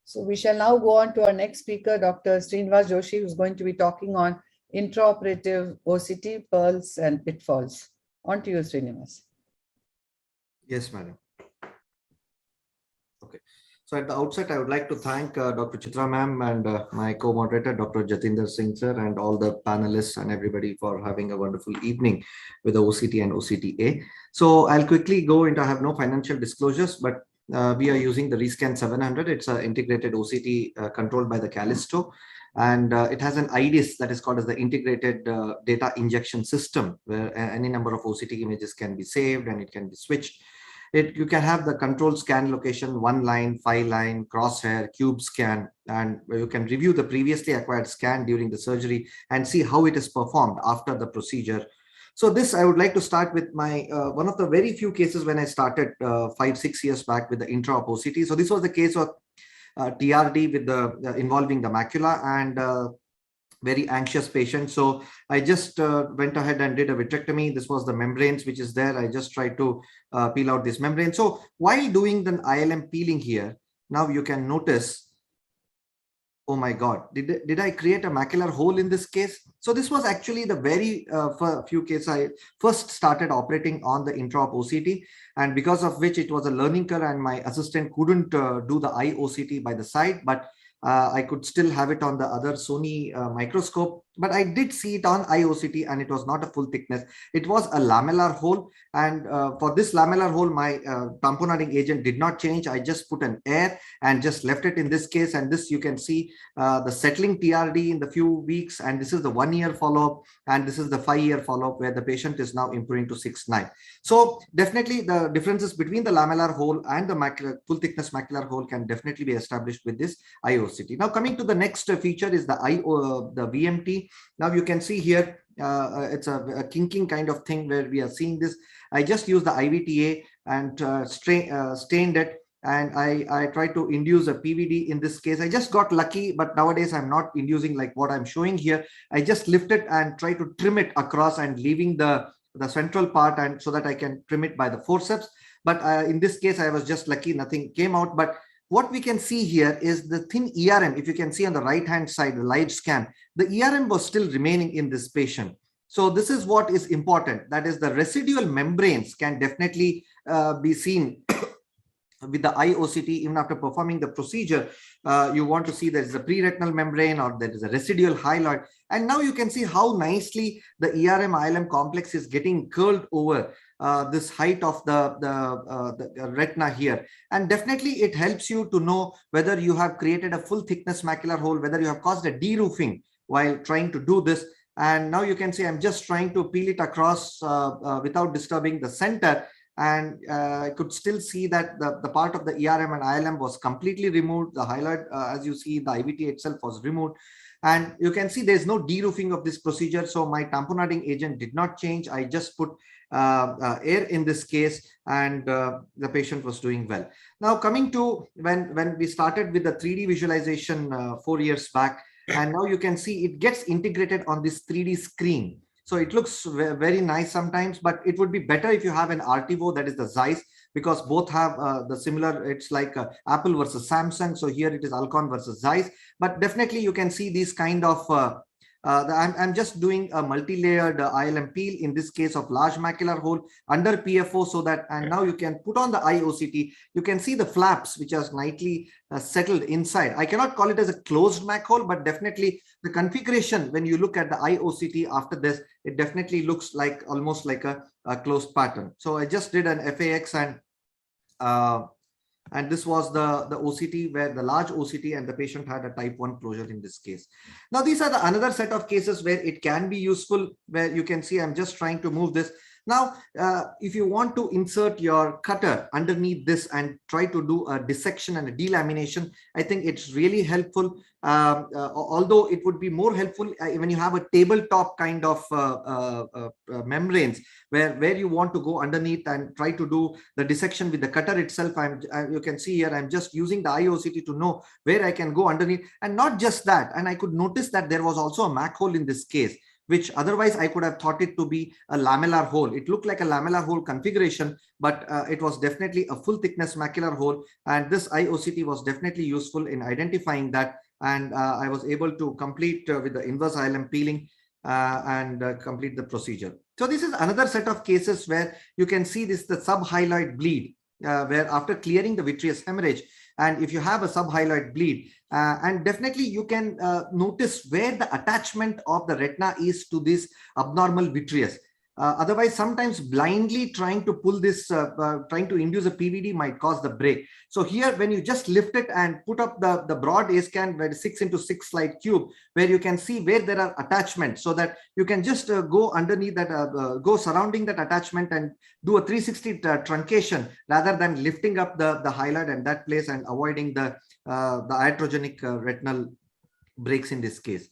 So we shall now go on to our next speaker, Dr. SHRINIVAS Joshi, who's going to be talking on intraoperative OCT, pearls and pitfalls. On to you, Srinivas. Yes, madam. Okay. So at the outset, I would like to thank Dr. Chitra ma'am and my co-moderator, Dr. Jatinder Singh sir, and all the panelists and everybody for having a wonderful evening with the OCT and OCTA. So I'll quickly go into, I have no financial disclosures, but we are using the Rescan 700. It's an integrated OCT controlled by the Callisto. And it has an IDIS that is called as the Integrated Data Injection System, where any number of OCT images can be saved and it can be switched. You can have the control scan location, 1 line, 5 line, crosshair, cube scan, and you can review the previously acquired scan during the surgery and see how it is performed after the procedure. So this, I would like to start with my one of the very few cases when I started 5-6 years back with the intraop OCT. So this was the case of TRD with the involving the macula and very anxious patient. So I just went ahead and did a vitrectomy. This was the membranes which is there. I just tried to peel out this membrane. So while doing the ILM peeling here, now you can notice, oh my God, did I create a macular hole in this case? So this was actually the very few cases I first started operating on the intraop OCT, and because of which it was a learning curve and my assistant couldn't do the eye OCT by the side, but I could still have it on the other Sony microscope, but I did see it on IOCT and it was not a full thickness. It was a lamellar hole, and for this lamellar hole, my tamponading agent did not change. I just put an air and just left it in this case, and this you can see the settling TRD in the few weeks, and this is the 1-year follow-up, and this is the 5-year follow-up where the patient is now improving to 6.9. So definitely the differences between the lamellar hole and the macular, full thickness macular hole can definitely be established with this IOCT. Now coming to the next feature is the the VMT. Now you can see here it's a kinking kind of thing where we are seeing this. I just used the IVTA and stained it, and I tried to induce a PVD in this case. I just got lucky, but nowadays I'm not inducing like what I'm showing here. I just lift it and try to trim it across and leaving the central part, and so that I can trim it by the forceps. But in this case, I was just lucky, nothing came out. But what we can see here is the thin ERM. If you can see on the right hand side, the live scan, the ERM was still remaining in this patient. So this is what is important. That is, the residual membranes can definitely be seen with the IOCT. Even after performing the procedure, you want to see there is a pre-retinal membrane or there is a residual hyaloid. And now you can see how nicely the ERM-ILM complex is getting curled over this height of the retina here. And definitely it helps you to know whether you have created a full thickness macular hole, whether you have caused a de-roofing while trying to do this. And now you can see I'm just trying to peel it across without disturbing the center. And I could still see that the part of the ERM and ILM was completely removed. The hyaloid, as you see, the IVT itself was removed. And you can see there's no de-roofing of this procedure. So my tamponading agent did not change. I just put air in this case, and the patient was doing well. Now coming to when we started with the 3D visualization 4 years back, and now you can see it gets integrated on this 3D screen. So it looks very nice sometimes, but it would be better if you have an RTVO, that is the Zeiss, because both have the similar, it's like Apple versus Samsung. So here it is Alcon versus Zeiss, but definitely you can see these kind of, I'm just doing a multi-layered ILM peel, in this case of large macular hole under PFO, so that, and now you can put on the IOCT, you can see the flaps which are nicely settled inside. I cannot call it as a closed mac hole, but definitely the configuration, when you look at the IOCT after this, it definitely looks like almost like a closed pattern. So I just did an FAX, and this was the OCT, where the large OCT, and the patient had a type 1 closure in this case. Now these are the another set of cases where it can be useful, where you can see I'm just trying to move this. Now, if you want to insert your cutter underneath this and try to do a dissection and a delamination, I think it's really helpful. Although it would be more helpful when you have a tabletop kind of membranes, where you want to go underneath and try to do the dissection with the cutter itself. You can see here, I'm just using the IOCT to know where I can go underneath. And not just that, and I could notice that there was also a mac hole in this case, which otherwise I could have thought it to be a lamellar hole. It looked like a lamellar hole configuration, but it was definitely a full thickness macular hole. And this IOCT was definitely useful in identifying that. And I was able to complete with the inverse ILM peeling and complete the procedure. So this is another set of cases where you can see this, the subhyaloid bleed, where after clearing the vitreous hemorrhage, and if you have a subhyaloid bleed, and definitely you can notice where the attachment of the retina is to this abnormal vitreous. Otherwise, sometimes blindly trying to pull this, trying to induce a PVD might cause the break. So here, when you just lift it and put up the broad A scan, where 6x6 slide cube, where you can see where there are attachments, so that you can just go underneath that, go surrounding that attachment and do a 360 truncation rather than lifting up the hyaloid in that place and avoiding the iatrogenic retinal breaks in this case.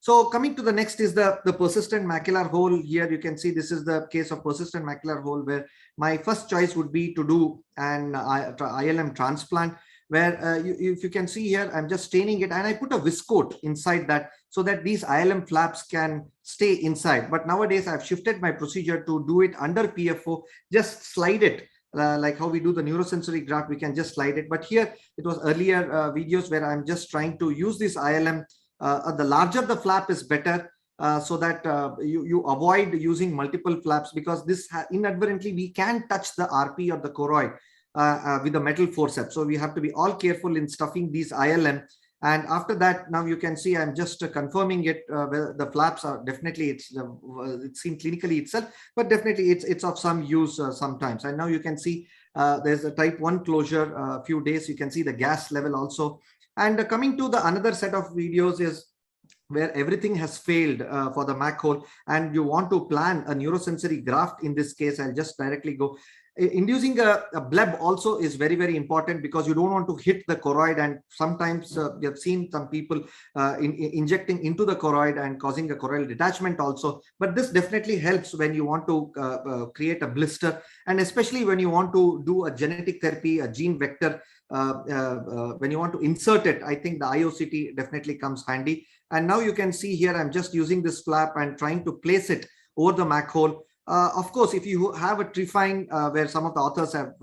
So coming to the next is the persistent macular hole. Here you can see this is the case of persistent macular hole, where my first choice would be to do an ILM transplant, where if you can see here, I'm just staining it and I put a viscoat inside that so that these ILM flaps can stay inside. But nowadays I've shifted my procedure to do it under PFO, just slide it. Like how we do the neurosensory graft, we can just slide it. But here it was earlier videos where I'm just trying to use this ILM. The larger the flap is better, so that you avoid using multiple flaps, because this inadvertently we can touch the RP or the choroid with the metal forceps. So we have to be all careful in stuffing these ILM. And after that, now you can see I'm just confirming it. The flaps are definitely, it's seen clinically itself, but definitely it's of some use sometimes. And now you can see there's a type 1 closure, a few days. You can see the gas level also. And coming to the another set of videos is where everything has failed for the MAC hole, and you want to plan a neurosensory graft. In this case, I'll just directly go. Inducing a bleb also is very, very important, because you don't want to hit the choroid, and sometimes we have seen some people injecting into the choroid and causing a choroidal detachment also. But this definitely helps when you want to create a blister, and especially when you want to do a genetic therapy, a gene vector. When you want to insert it, I think the IOCT definitely comes handy. And now you can see here, I'm just using this flap and trying to place it over the MAC hole. Of course, if you have a trifine where some of the authors have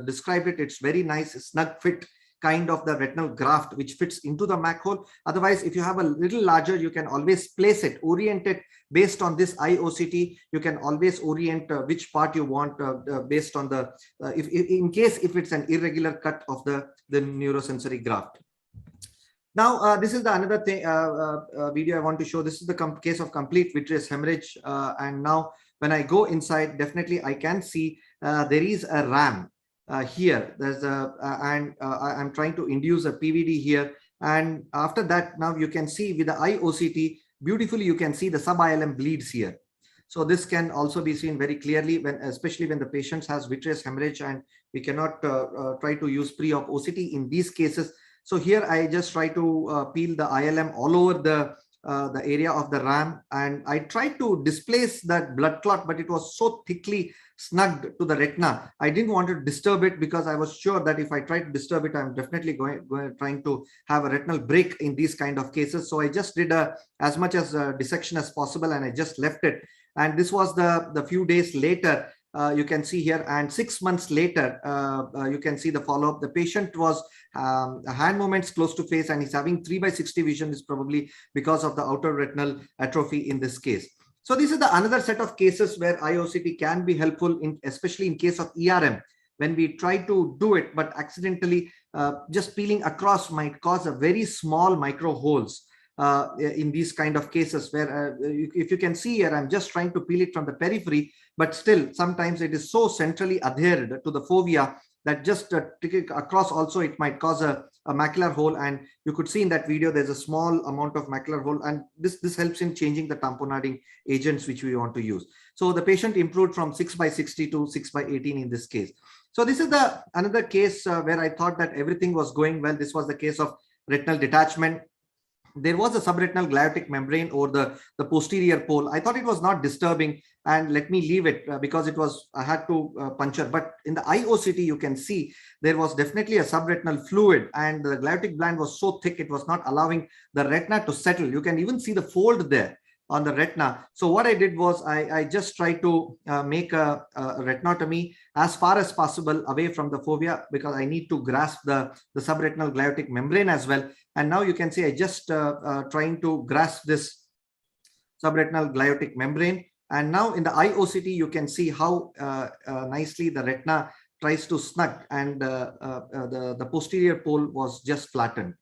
described it, it's very nice, snug fit kind of the retinal graft which fits into the MAC hole. Otherwise, if you have a little larger, you can always place it, orient it based on this IOCT. You can always orient which part you want based on the, in case if it's an irregular cut of the neurosensory graft. Now, this is the another thing video I want to show. This is the case of complete vitreous hemorrhage. And now when I go inside, definitely I can see there is a RAM here. There's a, I'm trying to induce a PVD here. And after that, now you can see with the IOCT, beautifully, you can see the sub-ILM bleeds here. So this can also be seen very clearly, when, especially when the patient has vitreous hemorrhage, and we cannot try to use pre-op OCT in these cases. So here I just try to peel the ILM all over the area of the RAM, and I tried to displace that blood clot, but it was so thickly snugged to the retina. I didn't want to disturb it, because I was sure that if I try to disturb it, I'm definitely trying to have a retinal break in these kind of cases. So I just did as much as dissection as possible, and I just left it. And this was the few days later. You can see here, and 6 months later, you can see the follow-up. The patient was hand movements close to face, and he's having 3/60 vision, is probably because of the outer retinal atrophy in this case. So this is the another set of cases where IOCT can be helpful, especially in case of ERM, when we try to do it, but accidentally just peeling across might cause a very small micro holes. In these kind of cases, where if you can see here, I'm just trying to peel it from the periphery, but still sometimes it is so centrally adhered to the fovea that just across also it might cause a macular hole. And you could see in that video there's a small amount of macular hole, and this helps in changing the tamponading agents which we want to use. So the patient improved from 6/60 to 6/18 in this case. So this is the another case where I thought that everything was going well. This was the case of retinal detachment. There was a subretinal gliotic membrane over the posterior pole. I thought it was not disturbing, and let me leave it because it was, I had to puncture. But in the IOCT, you can see there was definitely a subretinal fluid, and the gliotic band was so thick, it was not allowing the retina to settle. You can even see the fold there. on the retina. So what I did was I just tried to make a retinotomy as far as possible away from the fovea, because I need to grasp the subretinal gliotic membrane as well. And now you can see I just trying to grasp this subretinal gliotic membrane. And now in the eye OCT, you can see how nicely the retina tries to snug, and the posterior pole was just flattened.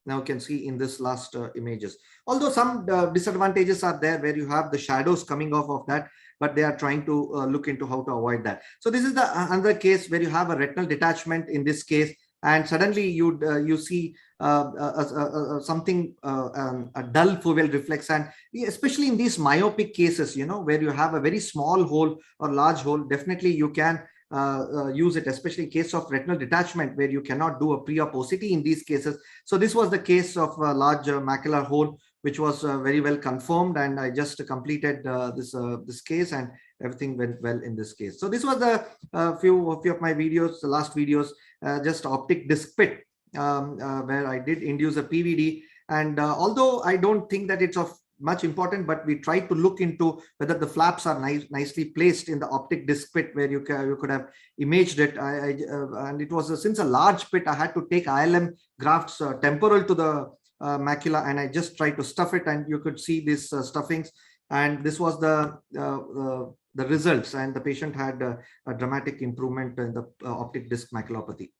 Now you can see in this last images, although some disadvantages are there where you have the shadows coming off of that, but they are trying to look into how to avoid that. So this is the another case where you have a retinal detachment in this case, and suddenly you see something, a dull foveal reflex. And especially in these myopic cases, you know, where you have a very small hole or large hole, definitely you can use it, especially in case of retinal detachment where you cannot do a pre-op OCT in these cases. So this was the case of a large macular hole, which was very well confirmed, and I just completed this case, and everything went well in this case. So this was the few of my videos, the last videos, just optic disc pit, where I did induce a PVD. And although I don't think that it's of much important, but we tried to look into whether the flaps are nicely placed in the optic disc pit where you could have imaged it. And it was since a large pit, I had to take ILM grafts temporal to the macula, and I just tried to stuff it, and you could see these stuffings. And this was the results, and the patient had a dramatic improvement in the optic disc maculopathy.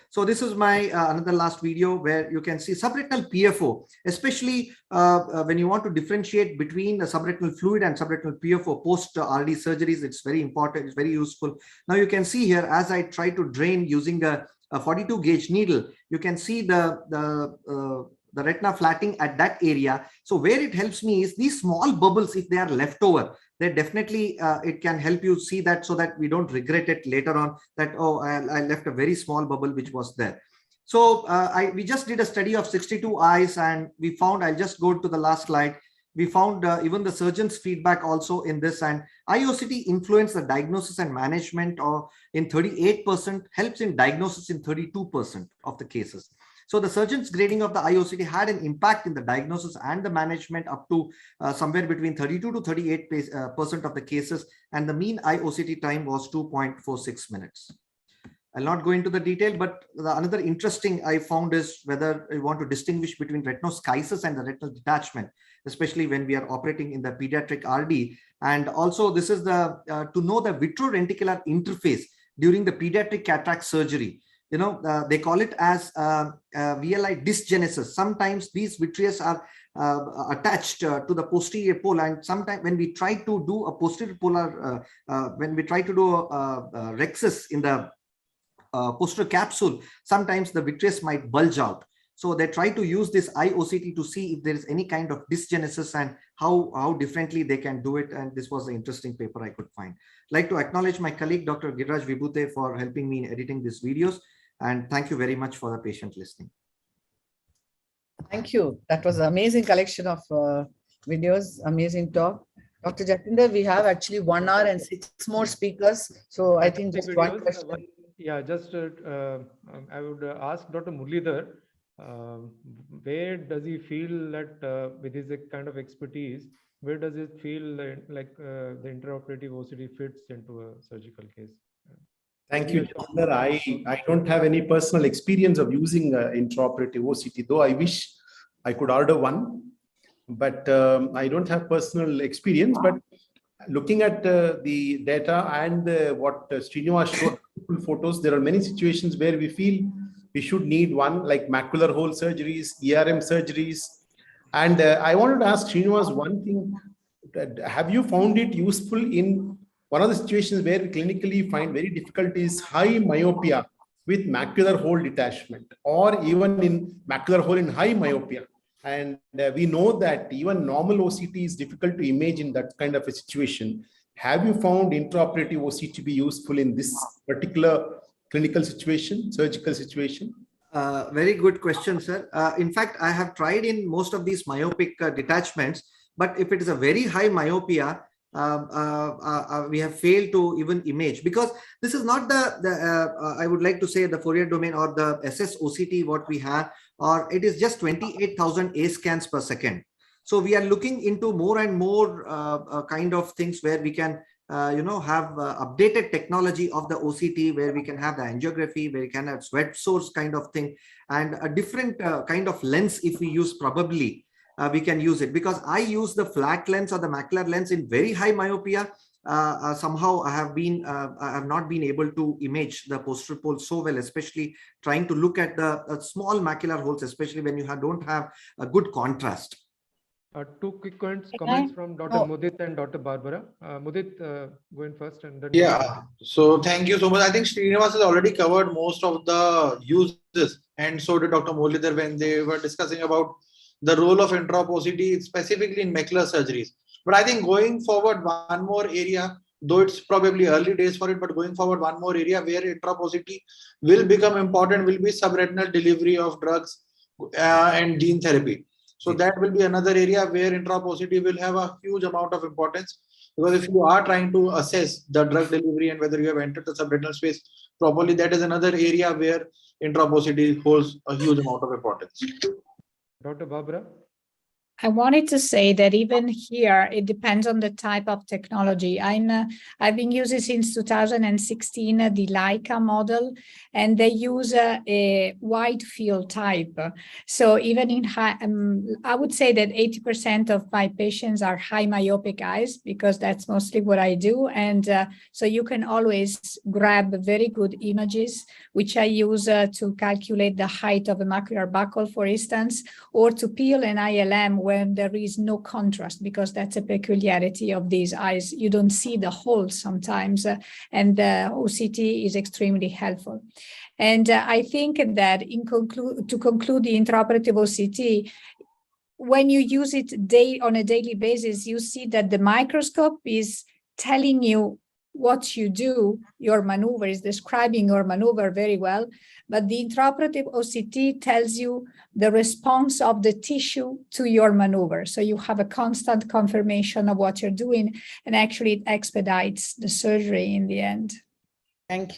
So this is my another last video where you can see subretinal PFO, especially when you want to differentiate between the subretinal fluid and subretinal PFO post RD surgeries. It's very important. It's very useful. Now you can see here, as I try to drain using a 42 gauge needle, you can see the retina flattening at that area. So where it helps me is these small bubbles, if they are left over, they definitely it can help you see that, so that we don't regret it later on that, oh, I left a very small bubble which was there. So we just did a study of 62 eyes, and we found, I'll just go to the last slide. We found even the surgeon's feedback also in this, and IOCT influenced the diagnosis and management or in 38%, helps in diagnosis in 32% of the cases. So the surgeon's grading of the IOCT had an impact in the diagnosis and the management up to somewhere between 32 to 38% of the cases, and the mean IOCT time was 2.46 minutes. I'll not go into the detail, but another interesting I found is whether you want to distinguish between retinoschisis and the retinal detachment, especially when we are operating in the pediatric RD. And also this is the to know the vitroreticular interface during the pediatric cataract surgery. You know, they call it as VLI dysgenesis. Sometimes these vitreous are attached to the posterior pole, and sometimes when we try to do a posterior polar, when we try to do a rhexis in the posterior capsule, sometimes the vitreous might bulge out. So they try to use this IOCT to see if there is any kind of dysgenesis and how differently they can do it. And this was an interesting paper I could find. I'd like to acknowledge my colleague, Dr. Giriraj Vibhute, for helping me in editing these videos. And thank you very much for the patient listening. Thank you. That was an amazing collection of videos, amazing talk. Dr. Jatinder, we have actually 1 hour and 6 more speakers. So I think just one question. Yeah, just I would ask Dr. Muralidhar, where does he feel that with his kind of expertise, where does it feel like the intraoperative OCT fits into a surgical case? Thank you, Jatinder. I don't have any personal experience of using intraoperative OCT, though I wish I could order one, but I don't have personal experience. But looking at the data and what Srinivas showed, photos, there are many situations where we feel we should need one, like macular hole surgeries, ERM surgeries. And I wanted to ask Srinivas one thing. Have you found it useful in one of the situations where we clinically find very difficult is high myopia with macular hole detachment, or even in macular hole in high myopia? And we know that even normal OCT is difficult to image in that kind of a situation. Have you found intraoperative OCT to be useful in this particular clinical situation, surgical situation? Very good question, sir. In fact, I have tried in most of these myopic detachments, but if it is a very high myopia, we have failed to even image, because this is not I would like to say the Fourier domain or the SSOCT what we have, or it is just 28,000 A scans per second. So we are looking into more and more kind of things where we can have updated technology of the OCT, where we can have the angiography, where we can have sweat source kind of thing, and a different kind of lens. If we use, probably we can use it, because I use the flat lens or the macular lens in very high myopia. Somehow I have not been able to image the posterior pole so well, especially trying to look at the small macular holes, especially when you don't have a good contrast. Two quick comments from Dr. Mudit and Dr. Barbara. Mudit, going first, and then yeah. So thank you so much. I think Srinivas has already covered most of the uses, and so did Dr. Molidhar when they were discussing about the role of intraop OCT specifically in macular surgeries. But I think going forward, one more area, though it's probably early days for it, but going forward, one more area where intraop OCT will become important will be subretinal delivery of drugs and gene therapy. So that will be another area where intraop OCT will have a huge amount of importance, because if you are trying to assess the drug delivery and whether you have entered the subretinal space properly, that is another area where intraop OCT holds a huge amount of importance. Dr. Barbara? I wanted to say that even here, it depends on the type of technology. I've been using since 2016 the Leica model, and they use a wide field type. So even in high, I would say that 80% of my patients are high myopic eyes, because that's mostly what I do. And so you can always grab very good images, which I use to calculate the height of a macular buckle, for instance, or to peel an ILM when there is no contrast, because that's a peculiarity of these eyes. You don't see the holes sometimes, and the OCT is extremely helpful. And I think that to conclude the intraoperative OCT, when you use it on a daily basis, you see that the microscope is telling you what you do, your maneuver is describing your maneuver very well, but the intraoperative OCT tells you the response of the tissue to your maneuver. So you have a constant confirmation of what you're doing, and actually it expedites the surgery in the end. Thank you.